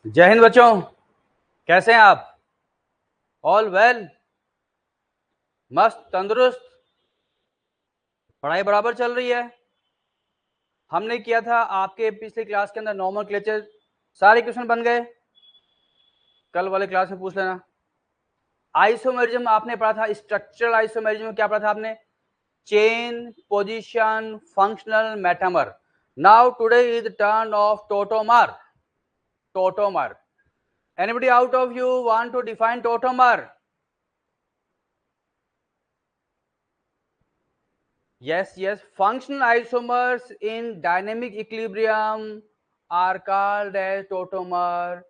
जय हिंद बच्चों, कैसे हैं आप? ऑल वेल, मस्त तंदुरुस्त, पढ़ाई बराबर चल रही है। हमने किया था आपके पिछले क्लास के अंदर नोमेनक्लेचर, सारे क्वेश्चन बन गए। कल वाले क्लास में पूछ लेना। आइसोमेरिज्म आपने पढ़ा था, स्ट्रक्चरल आइसोमेरिज्म क्या पढ़ा था आपने? Chain, position, functional, metamer. Now today is turn of tautomer. Tautomer, anybody out of you want to define tautomer? Yes, functional isomers in dynamic equilibrium are called as tautomer.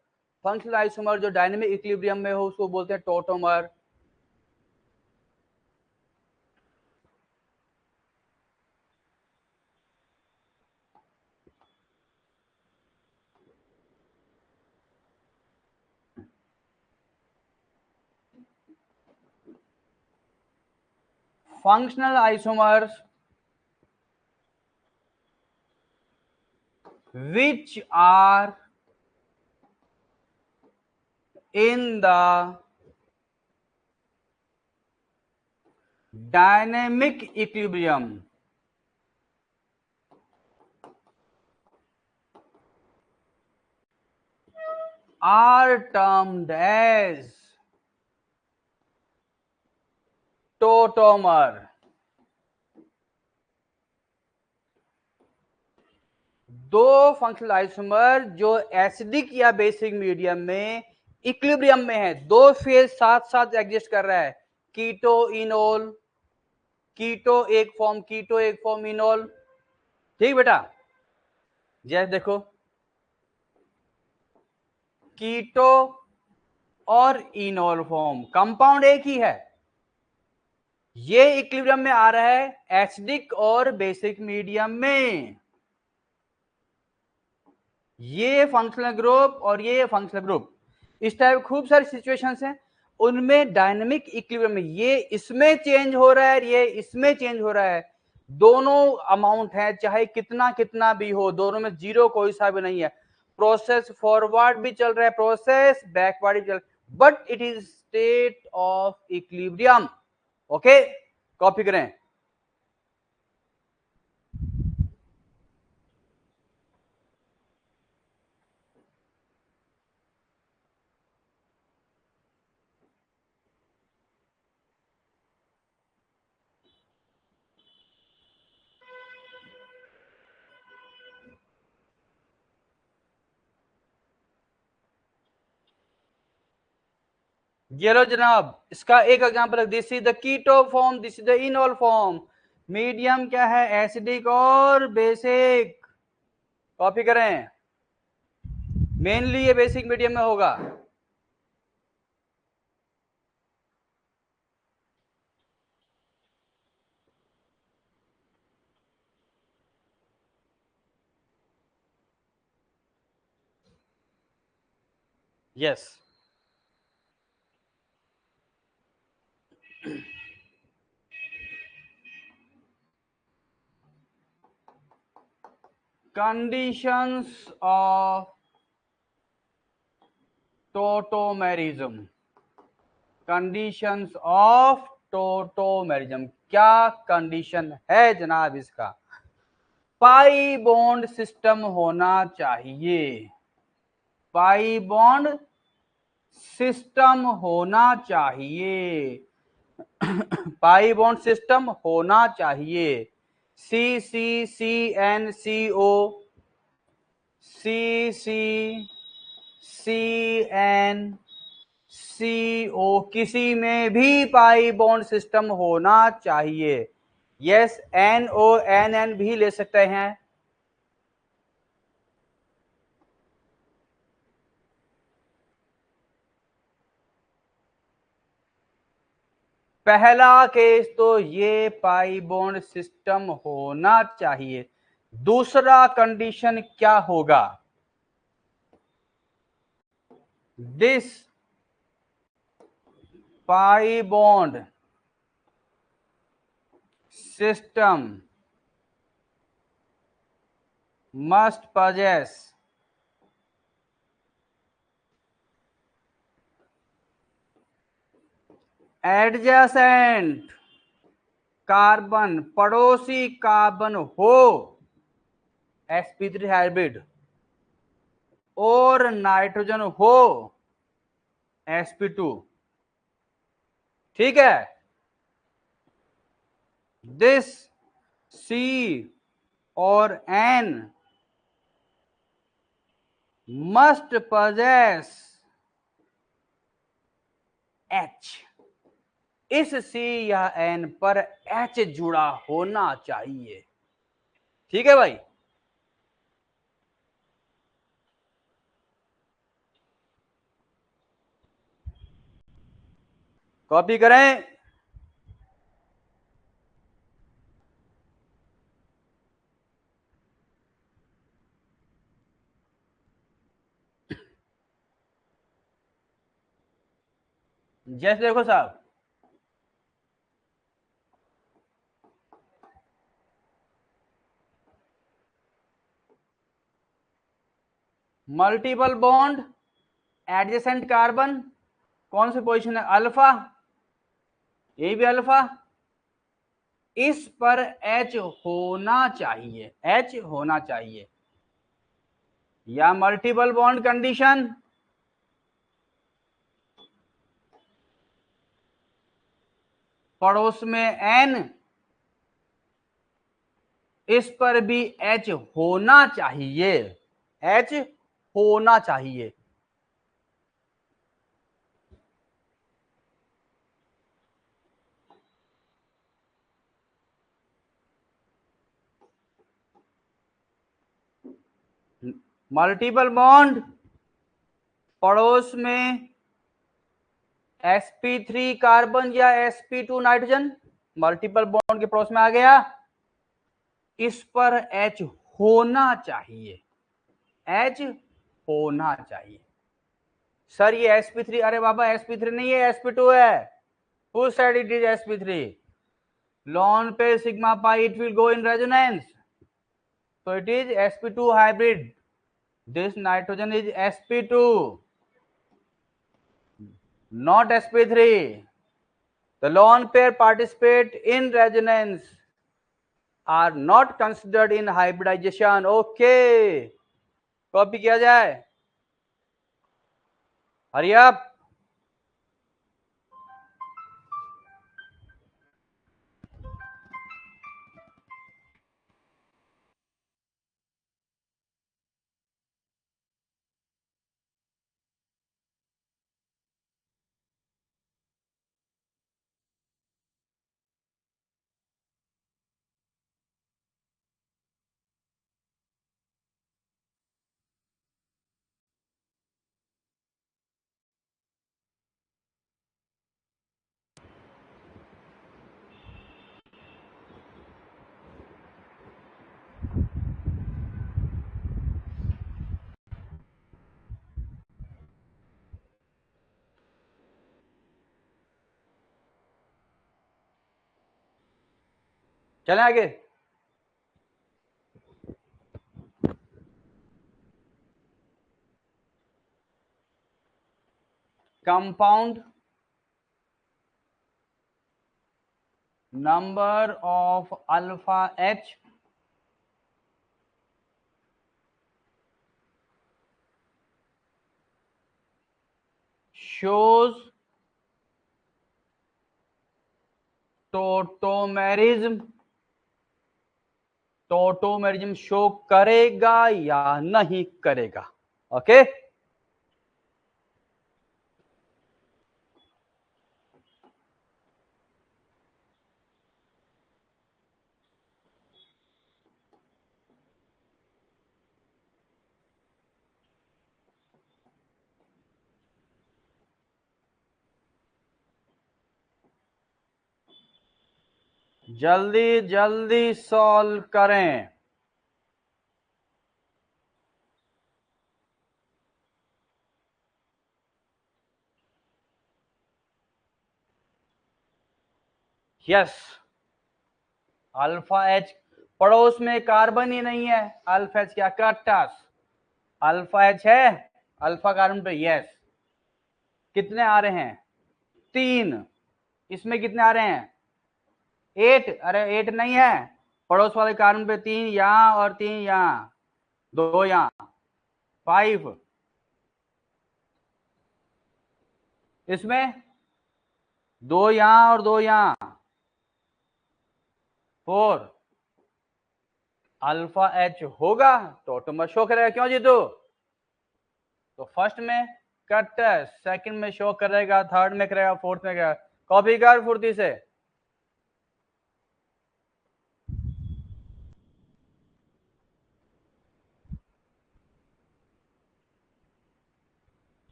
Functional isomer जो dynamic equilibrium में हो उसको बोलते हैं tautomer. Functional isomers which are in the dynamic equilibrium are termed as tautomer. दो functional isomer जो acidic या basic medium में इक्विलिब्रियम में है, दो फेज साथ साथ एग्जिस्ट कर रहा है। कीटो इनोल, कीटो एक फॉर्म इनोल। ठीक बेटा, जैसे देखो कीटो और इनोल फॉर्म, कंपाउंड एक ही है। ये इक्विलिब्रियम में आ रहा है एसिडिक और बेसिक मीडियम में। ये फंक्शनल ग्रुप और ये फंक्शनल ग्रुप, इस टाइप खूब सारी सिचुएशंस हैं, उनमें डायनेमिक इक्विलिब्रियम में ये इसमें चेंज हो रहा है, ये इसमें चेंज हो रहा है। दोनों अमाउंट है, चाहे कितना कितना भी हो, दोनों में जीरो कोई सा भी नहीं है। प्रोसेस फॉरवर्ड भी चल रहा है, प्रोसेस बैकवर्ड भी चल रहा है, but it is state of equilibrium. Okay, copy करें। ये लो जनाब, इसका एक example, this is the keto form, this is the enol form. Medium क्या है? एसिडिक और बेसिक। कॉपी करें, मेनली ये बेसिक मीडियम में होगा। Yes, conditions of tautomerism. Conditions of tautomerism, क्या कंडीशन है जनाब इसका? पाई बॉन्ड सिस्टम होना चाहिए, पाई बॉन्ड सिस्टम होना चाहिए, पाई बॉन्ड सिस्टम होना चाहिए। सी सी सी एन सी ओ, सी सी सी एन सी ओ, किसी में भी पाई बॉन्ड सिस्टम होना चाहिए। Yes, N O N N भी ले सकते हैं। पहला केस तो ये पाई बॉन्ड सिस्टम होना चाहिए। दूसरा कंडीशन क्या होगा? This pi bond system must possess adjacent carbon, पड़ोसी कार्बन हो sp3 हाइब्रिड और नाइट्रोजन हो sp2, ठीक है, दिस C और N must possess H, इस C या N पर H जुड़ा होना चाहिए, ठीक है भाई। कॉपी करें। जैसे देखो साहब, मल्टीपल बॉन्ड एडजेसेंट कार्बन, कौन सी पोजीशन है, अल्फा, ये भी अल्फा, इस पर H होना चाहिए, H होना चाहिए, या मल्टीपल बॉन्ड कंडीशन, पड़ोस में N, इस पर भी H होना चाहिए, H होना चाहिए। मल्टीपल बॉन्ड पड़ोस में sp3 कार्बन या sp2 नाइट्रोजन, मल्टीपल बॉन्ड के पड़ोस में आ गया, इस पर H होना चाहिए, H होना चाहिए। सर ये sp3, अरे बाबा sp3 नहीं है, sp2 है। Who said it is sp3? lone pair sigma pi, it will go in resonance, so it is sp2 hybrid. This nitrogen is sp2, not sp3. The lone pair participate in resonance, are not considered in hybridization. Okay, copy किया जाए, hurry up. चलें आगे। Compound number of alpha H shows tautomerism, tautomerism show करेगा या नहीं करेगा, okay. जल्दी जल्दी सॉल्व करें। यस, अल्फा एच पड़ोस में कार्बन ही नहीं है, अल्फा एच क्या कट्टास, अल्फा एच है अल्फा कार्बन पे, यस। कितने आ रहे हैं, 3, इसमें कितने आ रहे हैं 8, अरे 8 नहीं है, पड़ोस वाले कार्बन पे 3 यहां और 3 यहां, 2 यहां, 5, इसमें 2 यहां और 2 यहां, 4, अल्फा एच होगा तो ऑटोमर शो करेगा। क्यों जीतू? तो फर्स्ट में कट है, सेकंड में शो करेगा, थर्ड में करेगा, फोर्थ में करेगा। कॉपी कर फुर्ती से।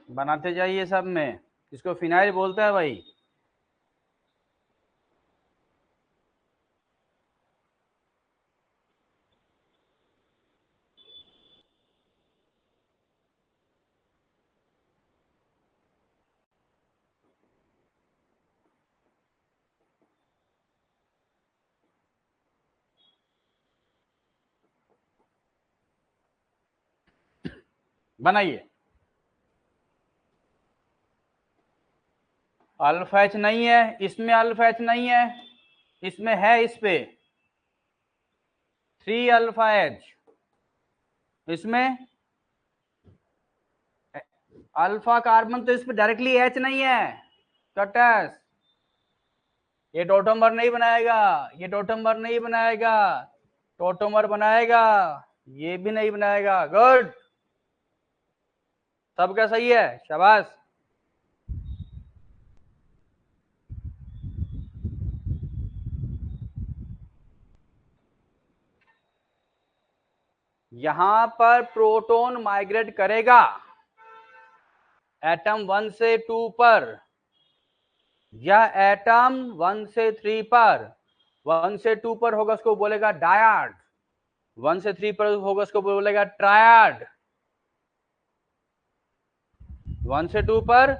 बनाते जाइए सब में, इसको फिनाइल बोलते हैं भाई। बनाइए। अल्फा एच नहीं है इसमें, अल्फा एच नहीं है इसमें, है इस पे 3 अल्फा एच, इसमें अल्फा कार्बन, तो इस पे डायरेक्टली एच नहीं है कटस, ये टोटोमर नहीं बनाएगा, ये टोटोमर नहीं बनाएगा, टोटोमर बनाएगा, ये भी नहीं बनाएगा। गुड, सबका सही है, शाबाश। यहां पर प्रोटॉन माइग्रेट करेगा एटम 1 से 2 पर, या एटम 1 से 3 पर। 1 से 2 पर होगा उसको बोलेगा डायड, 1 से 3 पर होगा उसको बोलेगा ट्रायड, 1 से 2 पर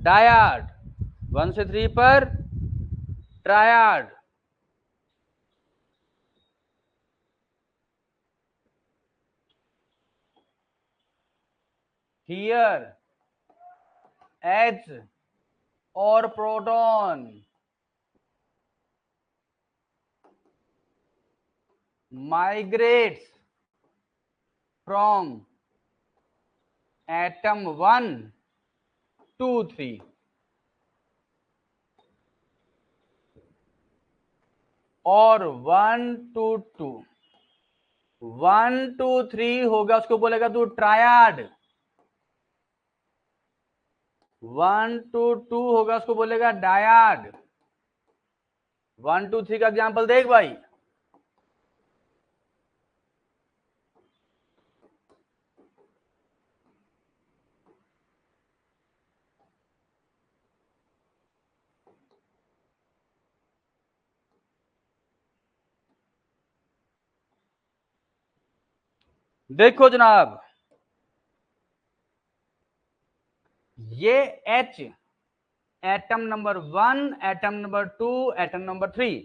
डायड, 1 से 3 पर ट्रायड। हियर एच और proton migrates from atom 1 to 3, और 1 to 2, 1 to 3 होगा उसको बोलेगा तू ट्रायड, 1 to 2 होगा उसको बोलेगा डायड। 1 2 3 का एग्जांपल देख भाई। देखो जनाब, ये H atom number 1, atom number 2, atom number 3।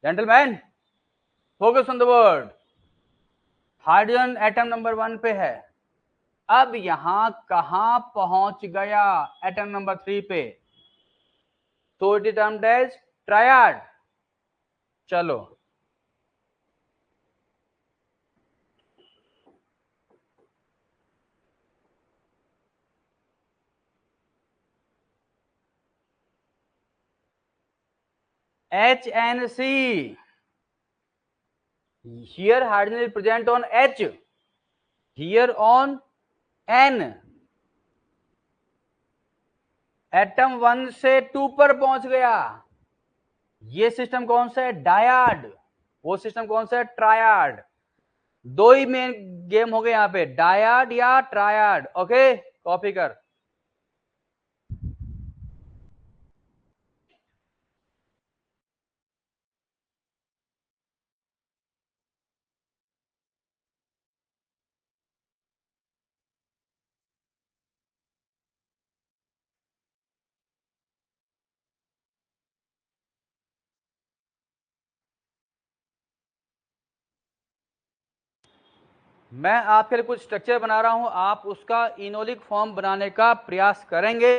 Gentleman, focus on the word. Hydrogen atom number 1 पे है, अब यहां कहां पहुंच गया एटम नंबर 3 पे, तो it is termed as triad. चलो, HNC, here hydrogen is present on H, here on N, atom 1 से 2 पर पहुंच गया, ये सिस्टम कौन सा है? डायाड। वो सिस्टम कौन सा है? ट्रायाड। दो ही मेन गेम हो गए यहां पे, डायाड या ट्रायाड। ओके, कॉपी कर। मैं आपके लिए कुछ स्ट्रक्चर बना रहा हूं, आप उसका इनोलिक फॉर्म बनाने का प्रयास करेंगे।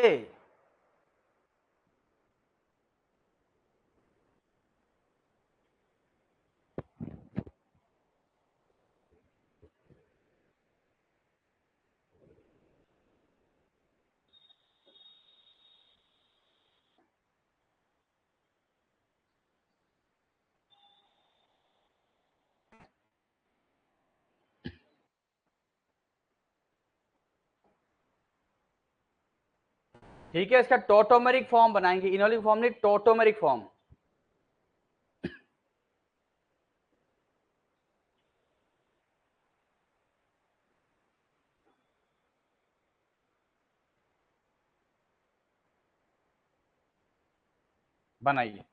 ठीक है, इसका टोटोमेरिक फॉर्म बनाएंगे, इनोलिक फॉर्म नहीं, टोटोमेरिक फॉर्म। बनाइए।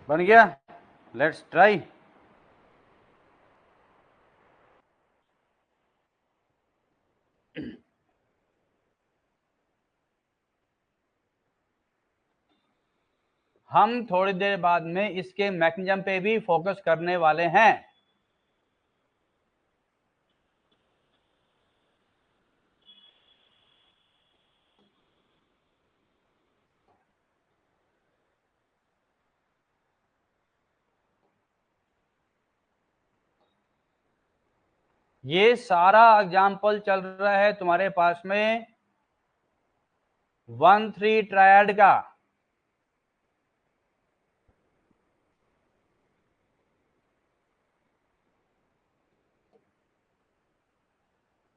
बन गया, लेट्स ट्राई। हम थोड़ी देर बाद में इसके मैकेनिज्म पे भी फोकस करने वाले हैं। ये सारा एग्जाम्पल चल रहा है तुम्हारे पास में 1,3 ट्रायड का।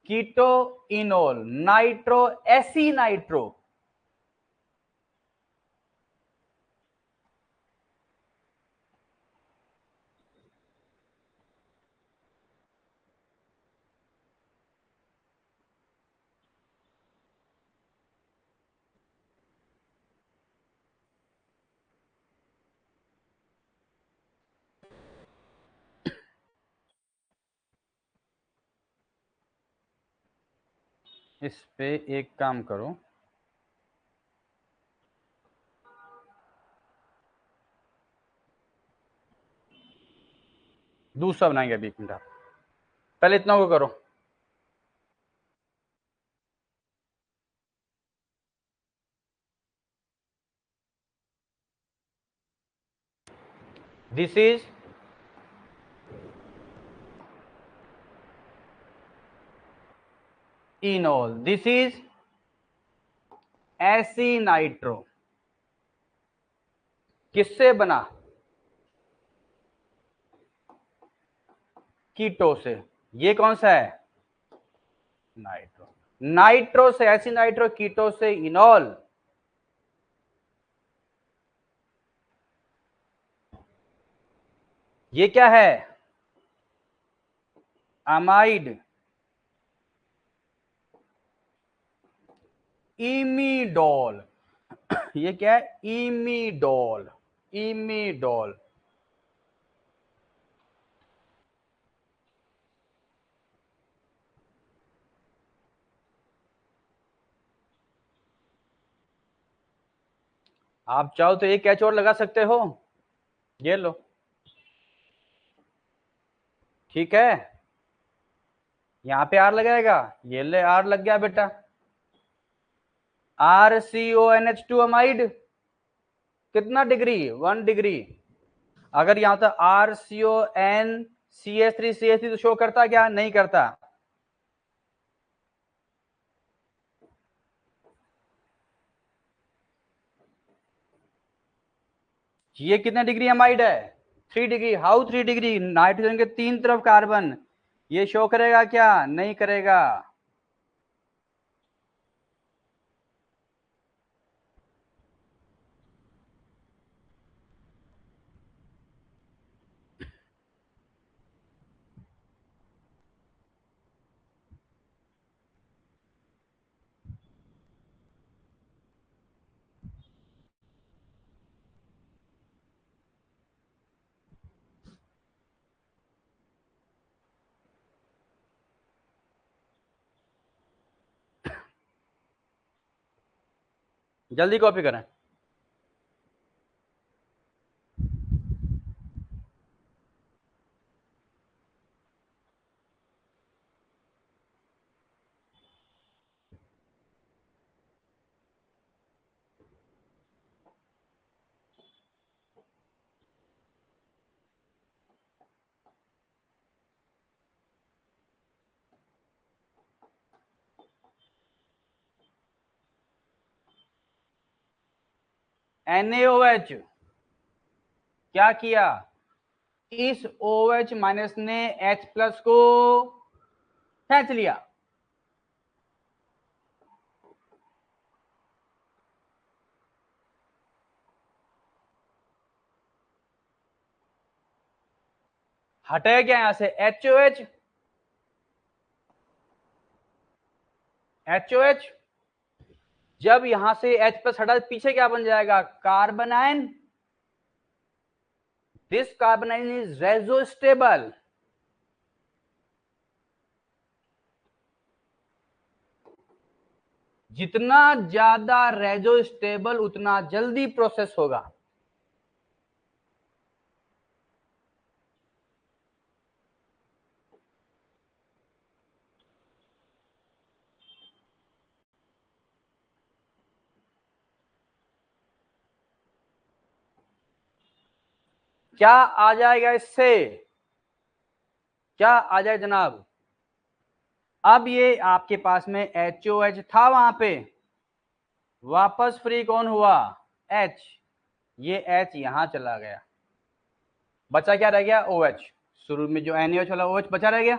Keto enol nitro aci nitro. इस पे एक काम करो, दूसरा बनाएंगे अभी, एक मिनट आप पहले इतना को करो। This is enol, this is AC nitro. किससे बना? कीटो से। ये कौन सा है? नाइट्रो। नाइट्रो से एसी नाइट्रो, कीटो से इनोल। ये क्या है? अमाइड। इमीडोल। ये क्या है? इमीडोल। इमिडोल। आप चाहो तो एक कैच और लगा सकते हो, ये लो, ठीक है। यहां पे आर लगाएगा, ये ले आर लग गया बेटा। RCONH2 अमाइड, कितना डिग्री? 1 डिग्री। अगर यहां था RCONCH3CH3 तो शो करता क्या? नहीं करता। ये कितने डिग्री अमाइड है? 3 डिग्री। How 3 degree? नाइट्रोजन के 3 तरफ कार्बन, ये शो करेगा क्या? नहीं करेगा। जल्दी कॉपी करें। NaOH क्या किया? इस OH माइनस ने H प्लस को खींच लिया। हटे क्या यहां से? HOH, HOH जब यहां से H प्लस हटा, पीछे क्या बन जाएगा? Carbon ion. This carbon ion is reso stable. जितना ज्यादा रेजो स्टेबल उतना जल्दी प्रोसेस होगा। क्या आ जाएगा इससे? क्या आ जाए जनाब? अब ये आपके पास में HOH था, वहां पे वापस फ्री कौन हुआ? H। ये H यहां चला गया, बचा क्या रह गया? OH। शुरू में जो NaOH वाला OH बचा रह गया।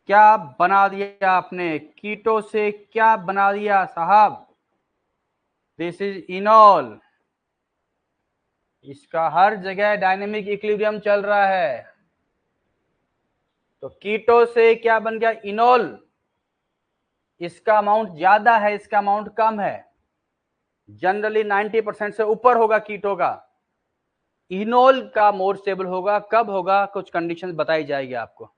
क्या बना दिया आपने? कीटो से क्या बना दिया साहब? This is इनॉल। इसका हर जगह डायनेमिक इक्विलिब्रियम चल रहा है। तो कीटो से क्या बन गया? इनॉल। इसका अमाउंट ज्यादा है, इसका अमाउंट कम है। जनरली 90% से ऊपर होगा कीटो का। इनॉल का मोर स्टेबल होगा। कब होगा? कुछ कंडीशंस बताई जाएगी आपको।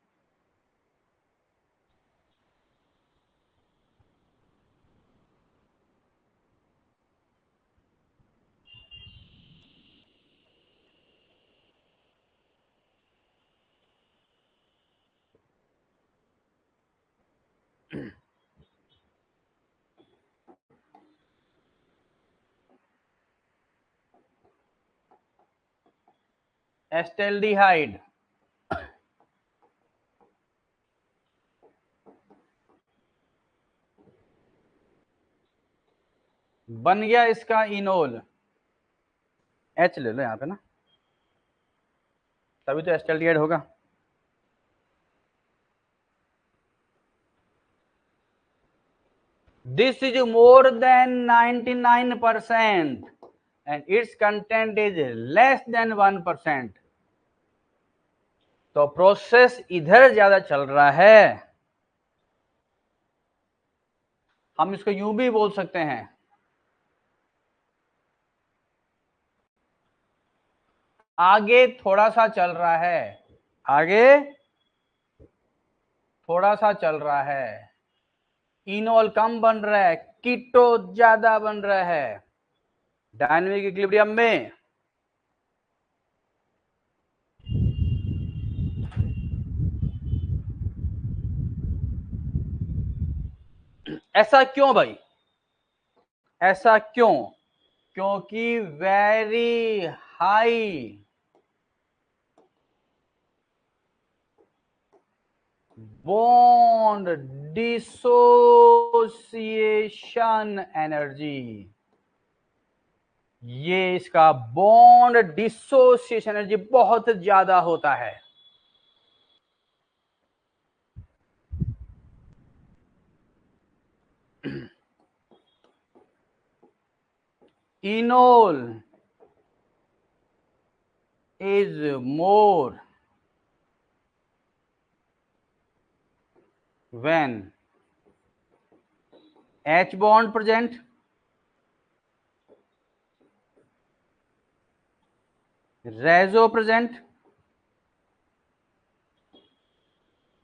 एस्टेल्डिहाइड बन गया इसका इनोल। H ले लो यहां पे ना, तभी तो एस्टेल्डिहाइड होगा। This is more than 99% and its content is less than 1%. तो प्रोसेस इधर ज्यादा चल रहा है। हम इसको यूं भी बोल सकते हैं, आगे थोड़ा सा चल रहा है, आगे थोड़ा सा चल रहा है, इनोल कम बन रहा है, कीटो ज्यादा बन रहा है डायनेमिक इक्विलिब्रियम में। ऐसा क्यों भाई, ऐसा क्यों? क्योंकि very high bond dissociation energy, ये इसका बॉन्ड डिसोसिएशन एनर्जी बहुत ज्यादा होता है। Enol is more when H bond present, रेजो present,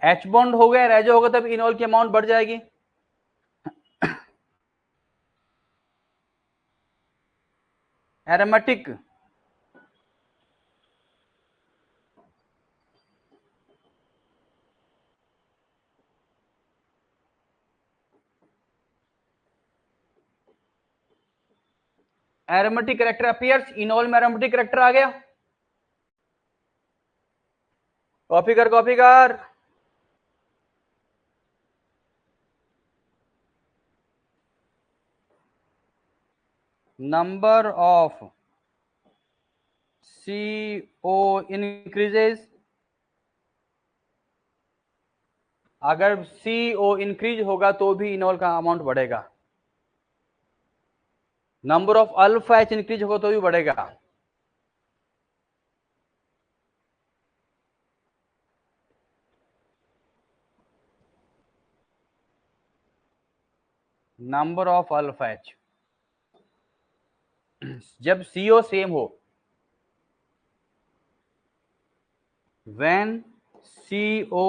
H bond हो गया, रेजो होगा, तब इनोल की अमाउंट बढ़ जाएगी। Aromatic, aromatic character appears, enol में एरोमेटिक कैरेक्टर आ गया। कॉपी कर, कॉपी कर। नंबर ऑफ CO इंक्रीजेस, अगर CO इंक्रीज होगा तो भी इनोल का अमाउंट बढ़ेगा। Number of alpha H increase होगा तो भी बढ़ेगा। नंबर ऑफ अल्फा H जब CO सेम हो, when CO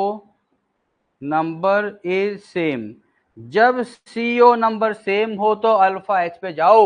number is same, जब CO नंबर सेम हो तो अल्फा H पे जाओ।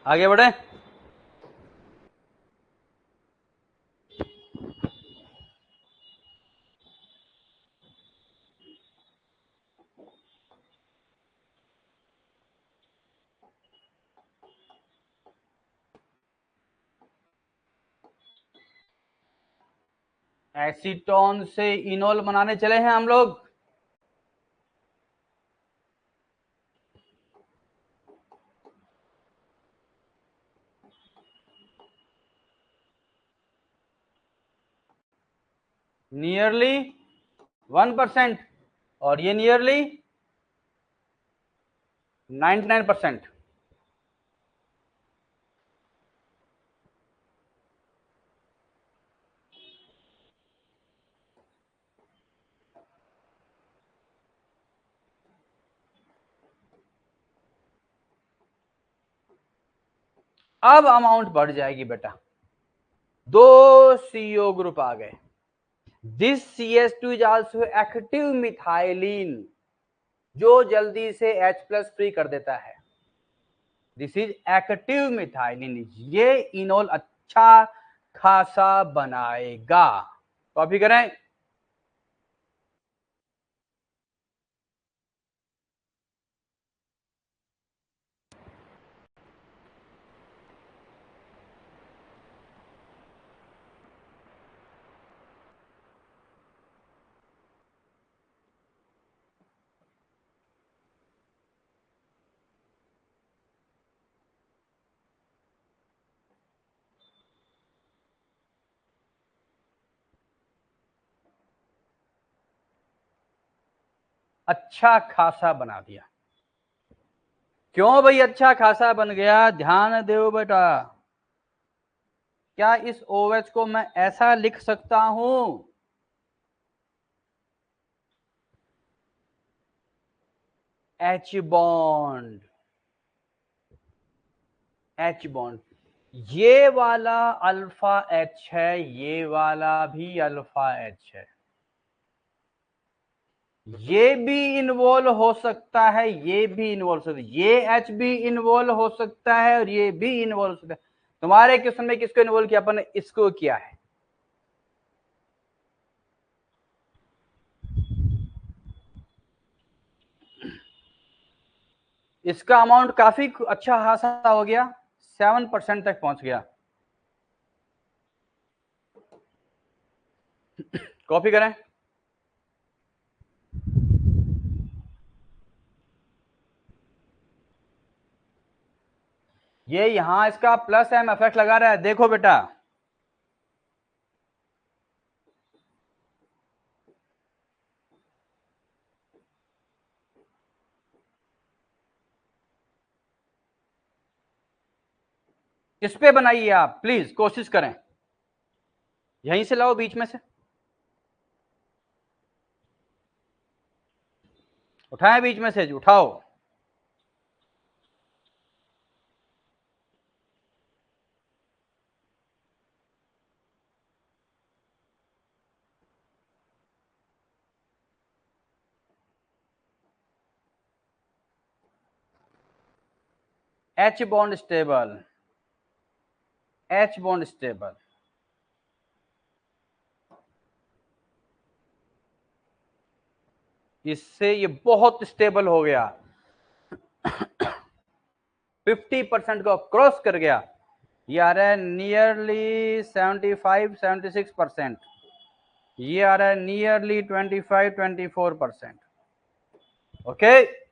आगे बढ़े। एसीटोन से इनोल बनाने चले हैं हम लोग। नियरली 1% और ये नियरली 99%। अब अमाउंट बढ़ जाएगी बेटा, 2 CO ग्रुप आ गए। This CS2 is also active methylene, जो जल्दी से H+ फ्री कर देता है। दिस इज एक्टिव मिथाइलिन, ये इनोल अच्छा खासा बनाएगा। कॉपी करें। अच्छा खासा बना दिया। क्यों भाई अच्छा खासा बन गया? ध्यान दो बेटा। क्या इस OH को मैं ऐसा लिख सकता हूं? H बॉन्ड, H बॉन्ड, ये वाला अल्फा H है, ये वाला भी अल्फा H है। ये भी इन्वॉल्व हो सकता है, ये भी इन्वॉल्व हो सकता है, ये H भी इन्वॉल्व हो सकता है और ये भी इन्वॉल्व हो सकता है। तुम्हारे क्वेश्चन में किसको इन्वॉल्व किया? अपन ने इसको किया है। इसका अमाउंट काफी अच्छा खासा हो गया, 7% तक पहुंच गया। कॉपी करें। ये यहां इसका प्लस एम इफेक्ट लगा रहा है, देखो बेटा। किस पे बनाइए आप, प्लीज कोशिश करें। यहीं से लाओ, बीच में से उठाएं, बीच में से उठाओ। H bond stable, H bond stable, इससे ये बहुत स्टेबल हो गया, 50% को क्रॉस कर गया। ये आ रहा है नियरली 75-76%, ये आ रहा है नियरली 25-24%। ओके,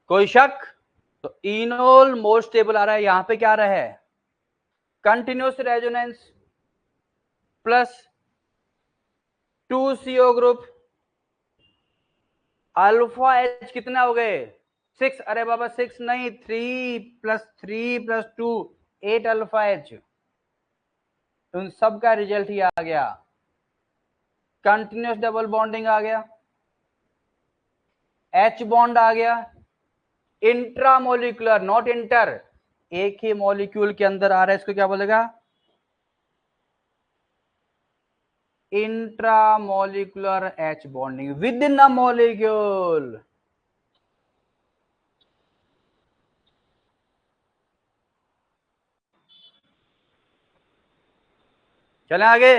कोई शक? तो इनोल मोर स्टेबल आ रहा है। यहां पे क्या आ रहा है? Continuous resonance plus 2CO group, alpha H कितना हो गए? 6। अरे बाबा 6 नहीं, 3+3+2 8 अल्फा एच। उन सब का रिजल्ट ही आ गया, कंटिन्यूस डबल बॉन्डिंग आ गया, एच बॉन्ड आ गया, इंट्रामोलिकुलर नॉट इंटर, एक ही मॉलिक्यूल के अंदर आ रहा है, इसको क्या बोलेगा? Intramolecular H bonding with in a molecule. चलें आगे।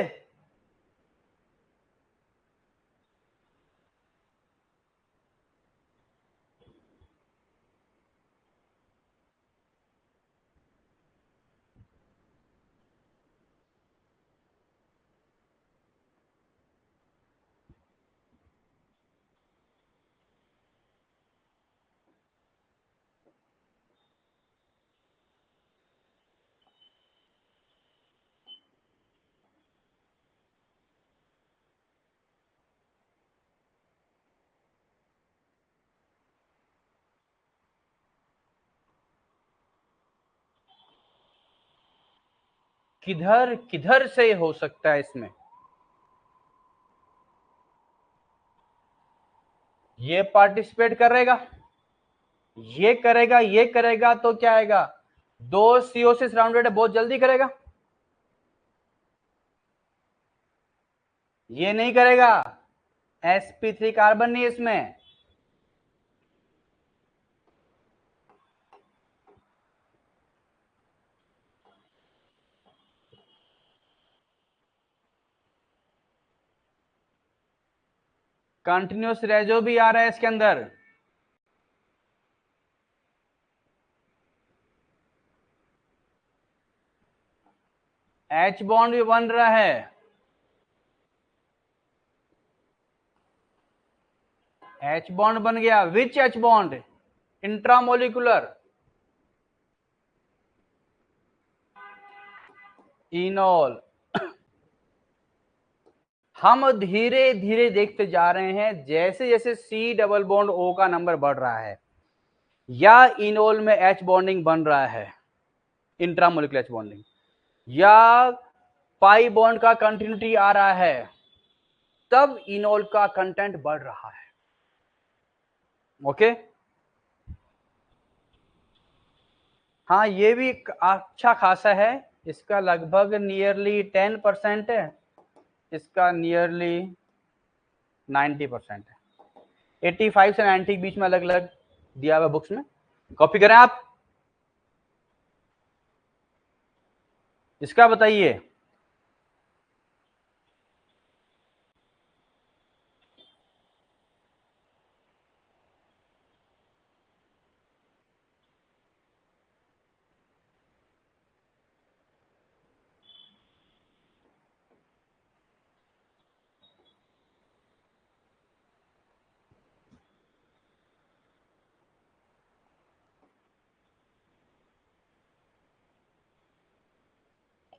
किधर किधर से हो सकता है इसमें? ये पार्टिसिपेट करेगा, ये करेगा, ये करेगा, तो क्या आएगा? दो CO से सराउंडेड है, बहुत जल्दी करेगा। ये नहीं करेगा, sp3 कार्बन नहीं इसमें। कंटिन्यूस रेजो भी आ रहा है इसके अंदर, H बॉन्ड भी बन रहा है, H बॉन्ड बन गया। विच H बॉन्ड? Intramolecular, enol. हम धीरे धीरे देखते जा रहे हैं जैसे जैसे सी डबल बॉन्ड ओ का नंबर बढ़ रहा है या इनोल में एच बॉन्डिंग बन रहा है, इंट्रामोलिकुलर एच बॉन्डिंग, या पाई बॉन्ड का कंटिन्यूटी आ रहा है, तब इनोल का कंटेंट बढ़ रहा है। ओके, हाँ ये भी अच्छा खासा है, इसका लगभग नियरली 10% है, इसका नियरली 90% है। 85 से 90 के बीच में अलग अलग दिया हुआ बुक्स में, कॉपी करें आप। इसका बताइए।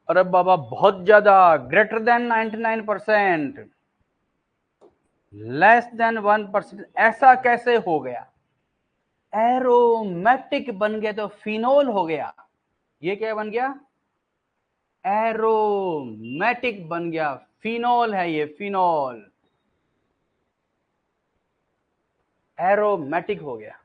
अरे बाबा बहुत ज्यादा, ग्रेटर देन 99%, लेस देन 1%, ऐसा कैसे हो गया? एरोमेटिक बन गया तो फिनोल हो गया। ये क्या बन गया? एरोमेटिक बन गया, फिनोल है ये, फिनोल एरोमेटिक हो गया।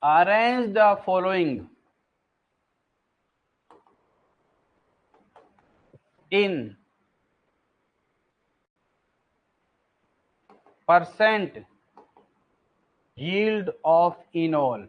Arrange the following in percent yield of enol।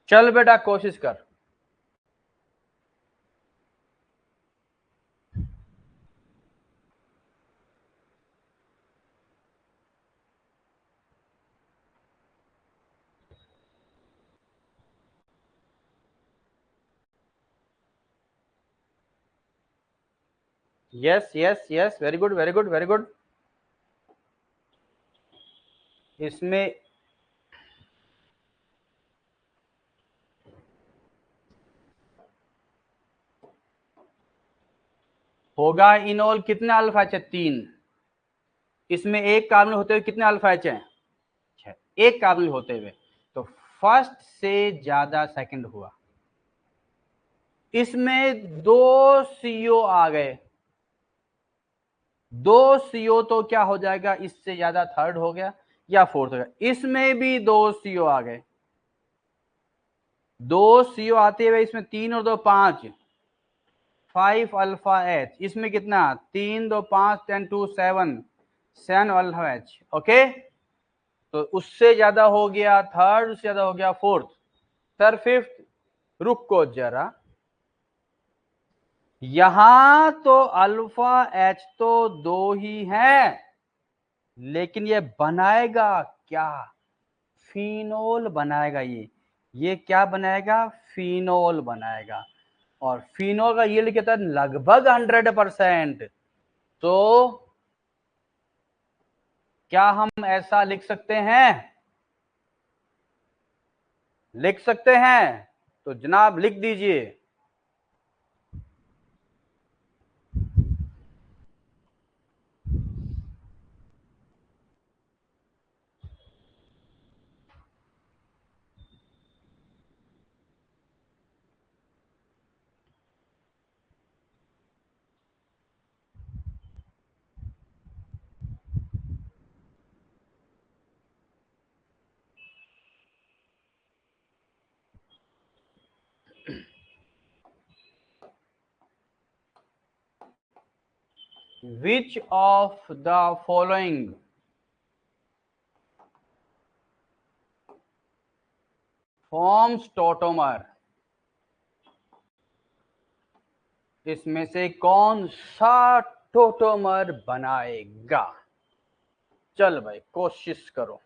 चल बेटा कोशिश कर। Yes yes yes, very good very good very good. इसमें होगा इनोल कितने अल्फा एच है? 3। इसमें एक कार्बन होते हुए कितने अल्फा एच है? 6। एक कार्बन होते हुए, तो फर्स्ट से ज्यादा सेकंड हुआ। इसमें 2 CO आ गए, 2 CO तो क्या हो जाएगा, इससे ज्यादा थर्ड हो गया या फोर्थ हो गया। इसमें भी 2 CO आ गए, 2 CO आते हुए इसमें 3 और 2 5, 5 अल्फा एच। इसमें कितना? 3 2 5 10 2 7, 7 अल्फा एच। ओके, तो उससे ज्यादा हो गया थर्ड, उससे ज्यादा हो गया फोर्थ, सर फिफ्थ। रुको जरा, यहां तो अल्फा एच तो 2 ही है, लेकिन ये बनाएगा क्या? फिनोल बनाएगा। ये क्या बनाएगा? फिनोल बनाएगा। और फिनोल का यील्ड कितना? लगभग 100%। तो क्या हम ऐसा लिख सकते हैं? लिख सकते हैं, तो जनाब लिख दीजिए। Which of the following forms tautomer? इसमें से कौन सा टोटोमर बनाएगा? चल भाई कोशिश करो।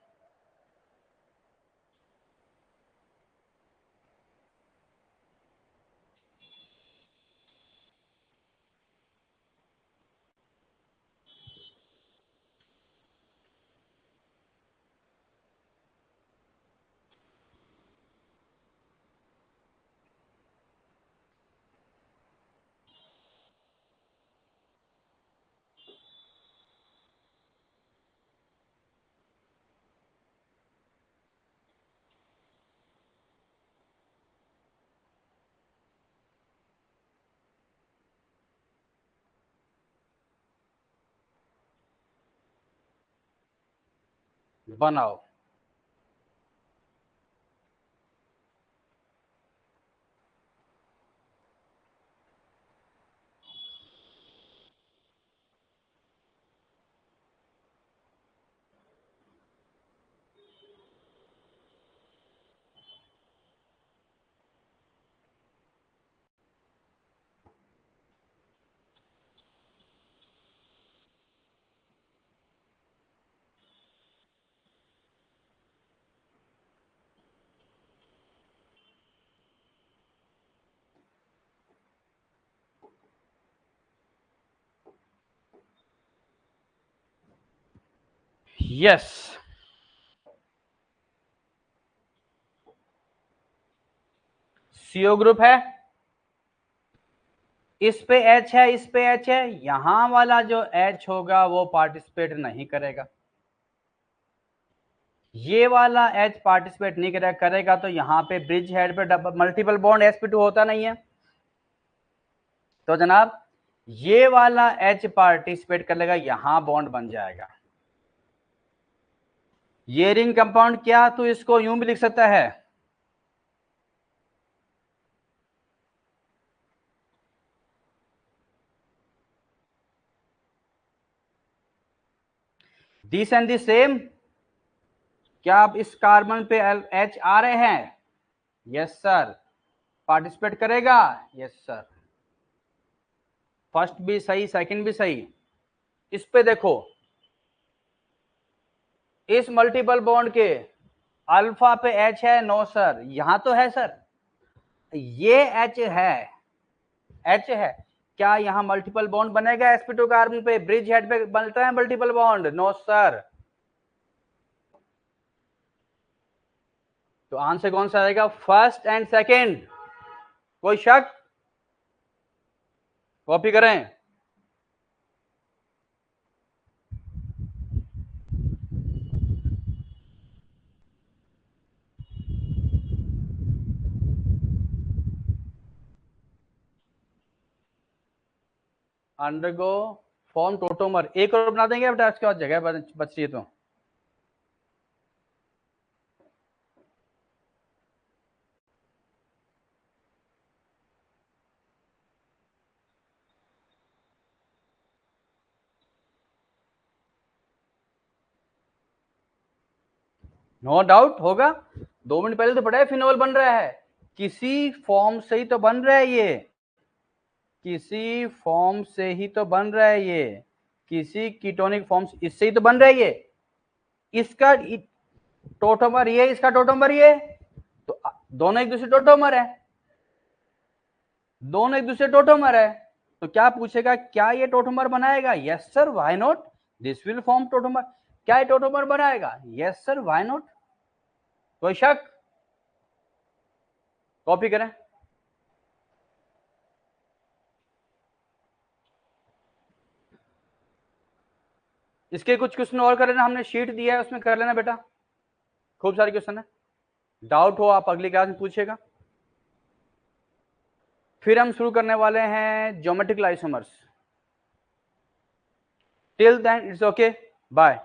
बनाओ। यस, सीओ ग्रुप है, इस पे एच है, इस पे एच है, यहां वाला जो एच होगा वो पार्टिसिपेट नहीं करेगा। ये वाला एच पार्टिसिपेट नहीं करेगा तो यहां पे ब्रिज हेड पे मल्टीपल बॉन्ड sp2 होता नहीं है। तो जनाब ये वाला एच पार्टिसिपेट कर लेगा, यहां बॉन्ड बन जाएगा। ये रिंग कंपाउंड क्या, तो इसको यूं भी लिख सकता है, दिस एंड दिस सेम। क्या आप इस कार्बन पे एच आ रहे हैं? Yes sir. पार्टिसिपेट करेगा? Yes sir. फर्स्ट भी सही, सेकंड भी सही। इस पे देखो, इस मल्टीपल बॉन्ड के अल्फा पे एच है? No sir. यहां तो है सर, ये एच है, एच है। क्या यहां मल्टीपल बॉन्ड बनेगा sp2 कार्बन पे? ब्रिज हेड पे बनता है मल्टीपल बॉन्ड? No sir. तो आंसर कौन सा आएगा? First and second. कोई शक? कॉपी करें। अंडरगो फॉर्म टोटोमर, एक और बना देंगे बेटा, उसके बाद जगह बच रही है तो। नो डाउट होगा। 2 मिनट पहले तो पढ़ा है, फिनोल बन रहा है, किसी फॉर्म से ही तो बन रहा है ये, किसी फॉर्म से ही तो बन रहा है ये, किसी कीटोनिक फॉर्म इससे ही तो बन रहा है ये। इसका टोटोमर ये, इसका टोटोमर ये, तो दोनों एक दूसरे टोटोमर है, दोनों एक दूसरे टोटोमर है। तो क्या पूछेगा, क्या ये टोटोमर बनाएगा? Yes sir, why not, this will form tautomer. क्या ये टोटोमर बनाएगा? Yes sir, why not. कोई शक? कॉपी करें। इसके कुछ क्वेश्चन और कर लेना, हमने शीट दिया है उसमें कर लेना बेटा, खूब सारे क्वेश्चन है। डाउट हो आप अगली क्लास में पूछेगा। फिर हम शुरू करने वाले हैं geometrical isomers. Till then it's okay, bye.